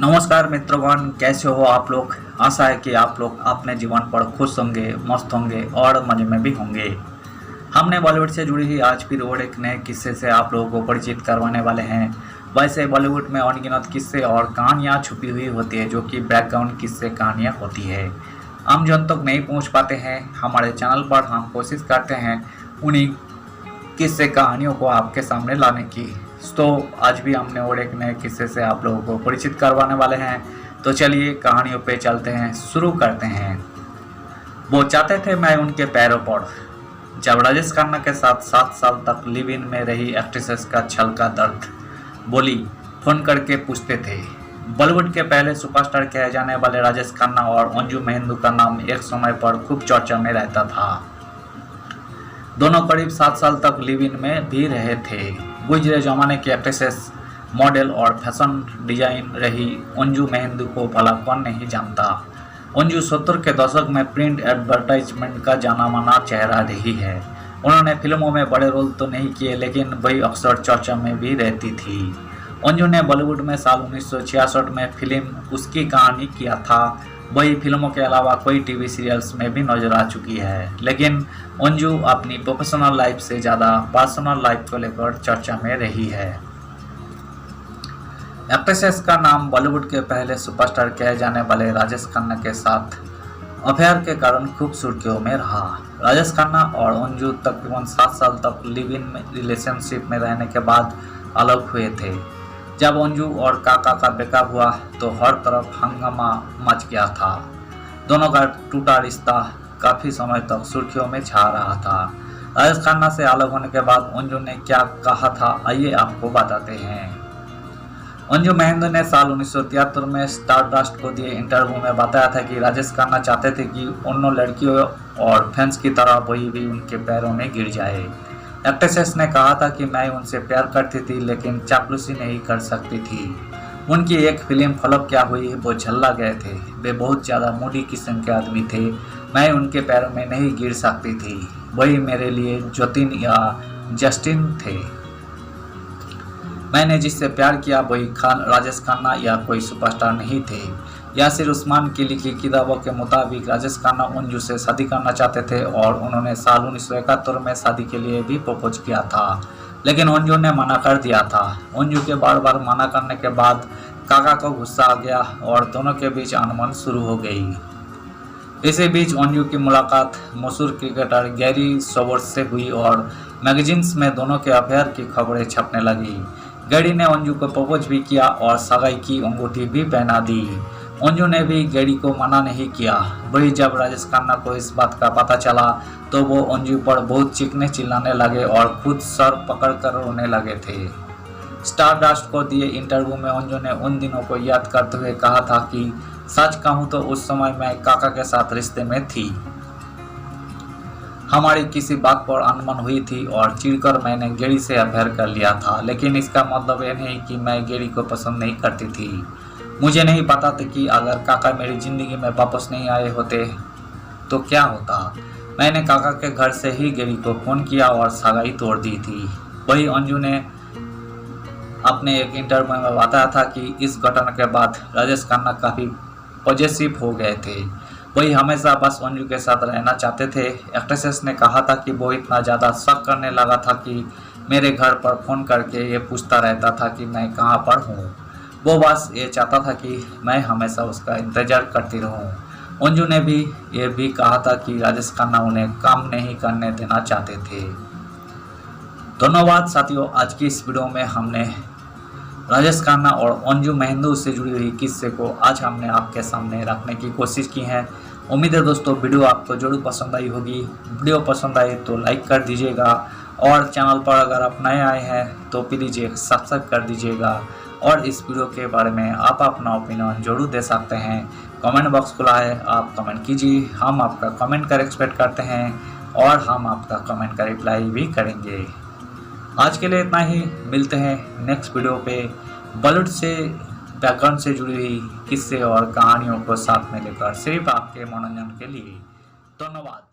नमस्कार मित्रगण, कैसे हो आप लोग। आशा है कि आप लोग अपने जीवन पर खुश होंगे, मस्त होंगे और मजे में भी होंगे। हमने बॉलीवुड से जुड़ी हुई आज फिर और एक नए किस्से से आप लोगों को परिचित करवाने वाले हैं। वैसे बॉलीवुड में अनगिनत किस्से और कहानियाँ छुपी हुई होती है, जो कि बैकग्राउंड किस्से कहानियाँ होती है। हम जन तक नहीं पहुँच पाते हैं, हमारे चैनल पर हम कोशिश करते हैं उन्हीं किस्से कहानियों को आपके सामने लाने की। तो आज भी हमने और एक नए किस्से से आप लोगों को परिचित करवाने वाले हैं। तो चलिए कहानियों पे चलते हैं, शुरू करते हैं। वो चाहते थे मैं उनके पैरों पर। जब राजेश खन्ना के साथ 7 साल तक लिव इन में रही एक्ट्रेसेस का छल का दर्द बोली फोन करके पूछते थे। बॉलीवुड के पहले सुपरस्टार कहे जाने वाले राजेश खन्ना और अंजू महेंद्र का नाम एक समय पर खूब चर्चा में रहता था। दोनों करीब 7 साल तक लिव इन में भी रहे थे। गुजरे जमाने की एक्ट्रेसेस, मॉडल और फैशन डिजाइन रही अंजू महेंद्र को भला कौन नहीं जानता। अंजू 70 के दशक में प्रिंट एडवर्टाइजमेंट का जाना माना चेहरा रही है। उन्होंने फिल्मों में बड़े रोल तो नहीं किए, लेकिन वही अक्सर चर्चा में भी रहती थी। अंजू ने बॉलीवुड में साल 1966 में फिल्म उसकी कहानी किया था। वही फिल्मों के अलावा कोई टीवी सीरियल्स में भी नजर आ चुकी है। लेकिन अंजू अपनी प्रोफेशनल लाइफ से ज़्यादा पर्सनल लाइफ को लेकर चर्चा में रही है। एक्ट्रेसेस का नाम बॉलीवुड के पहले सुपरस्टार कहे जाने वाले राजेश खन्ना के साथ अफेयर के कारण खूब सुर्खियों में रहा। राजेश खन्ना और अंजू तकरीबन 7 साल तक लिव इन रिलेशनशिप में रहने के बाद अलग हुए थे। जब अंजू और काका का ब्रेकअप हुआ तो हर तरफ हंगामा मच गया था। दोनों का टूटा रिश्ता काफ़ी समय तक सुर्खियों में छा रहा था। राजेश खन्ना से अलग होने के बाद अंजू ने क्या कहा था, आइए आपको बताते हैं। अंजू महेंद्र ने साल 1973 में स्टारडस्ट को दिए इंटरव्यू में बताया था कि राजेश खन्ना चाहते थे कि उन लड़कियों और फैंस की तरह वही भी उनके पैरों में गिर जाए। एक्ट्रेसेस ने कहा था कि मैं उनसे प्यार करती थी, लेकिन चापलूसी नहीं कर सकती थी। उनकी एक फिल्म फ्लॉप क्या हुई, वो झल्ला गए थे। वे बहुत ज़्यादा मूडी किस्म के आदमी थे। मैं उनके पैरों में नहीं गिर सकती थी। वही मेरे लिए जतिन या जस्टिन थे। मैंने जिससे प्यार किया वही राजेश खन्ना या कोई सुपरस्टार नहीं थे। यासिर उस्मान की लिखी किताबों के मुताबिक राजेश खन्ना अंजू से शादी करना चाहते थे और उन्होंने साल 1971 में शादी के लिए भी प्रपोज किया था, लेकिन अंजू ने मना कर दिया था। अंजू के बार बार मना करने के बाद काका को गुस्सा आ गया और दोनों के बीच अनबन शुरू हो गई। इसी बीच अंजू की मुलाकात मशहूर क्रिकेटर गैरी सोबर्स से हुई और मैगजीन्स में दोनों के अफेयर की खबरें छपने लगी। गैरी ने अंजू को प्रपोज भी किया और सगाई की अंगूठी भी पहना दी। अंजू ने भी गैरी को मना नहीं किया। वही जब राजेश खन्ना को इस बात का पता चला तो वो अंजू पर बहुत चीखने चिल्लाने लगे और खुद सर पकड़कर रोने लगे थे। स्टारडस्ट को दिए इंटरव्यू में अंजू ने उन दिनों को याद करते हुए कहा था कि सच कहूँ तो उस समय मैं काका के साथ रिश्ते में थी। हमारी किसी बात पर अनबन हुई थी और चिढ़कर मैंने गैरी से अफेयर कर लिया था, लेकिन इसका मतलब ये नहीं कि मैं गैरी को पसंद नहीं करती थी। मुझे नहीं पता था कि अगर काका मेरी ज़िंदगी में वापस नहीं आए होते तो क्या होता। मैंने काका के घर से ही गैरी को फ़ोन किया और सगाई तोड़ दी थी। वही अंजू ने अपने एक इंटरव्यू में बताया था कि इस घटना के बाद राजेश खन्ना काफ़ी पॉजिटिव हो गए थे। वही हमेशा बस अंजू के साथ रहना चाहते थे। एक्ट्रेसेस ने कहा था कि वो इतना ज़्यादा शक करने लगा था कि मेरे घर पर फ़ोन करके ये पूछता रहता था कि मैं कहाँ पर हूँ। वो बस ये चाहता था कि मैं हमेशा उसका इंतज़ार करती रहूं। अंजू ने भी ये भी कहा था कि राजेश खन्ना उन्हें काम नहीं करने देना चाहते थे। धन्यवाद साथियों, आज की इस वीडियो में हमने राजेश खन्ना और अंजू महेंद्र से जुड़ी हुई किस्से को आज हमने आपके सामने रखने की कोशिश की है। उम्मीद है दोस्तों वीडियो आपको जरूर पसंद आई होगी। वीडियो पसंद आई तो लाइक कर दीजिएगा और चैनल पर अगर आप नए आए हैं तो प्लीज़ सब्सक्राइब कर दीजिएगा। और इस वीडियो के बारे में आप अपना ओपिनियन जरूर दे सकते हैं। कमेंट बॉक्स खुला है, आप कमेंट कीजिए। हम आपका कमेंट का एक्सपेक्ट करते हैं और हम आपका कमेंट का रिप्लाई भी करेंगे। आज के लिए इतना ही, मिलते हैं नेक्स्ट वीडियो पे बॉलीवुड से बैकग्राउंड से जुड़ी हुई किस्से और कहानियों को साथ में लेकर, सिर्फ आपके मनोरंजन के लिए। धन्यवाद।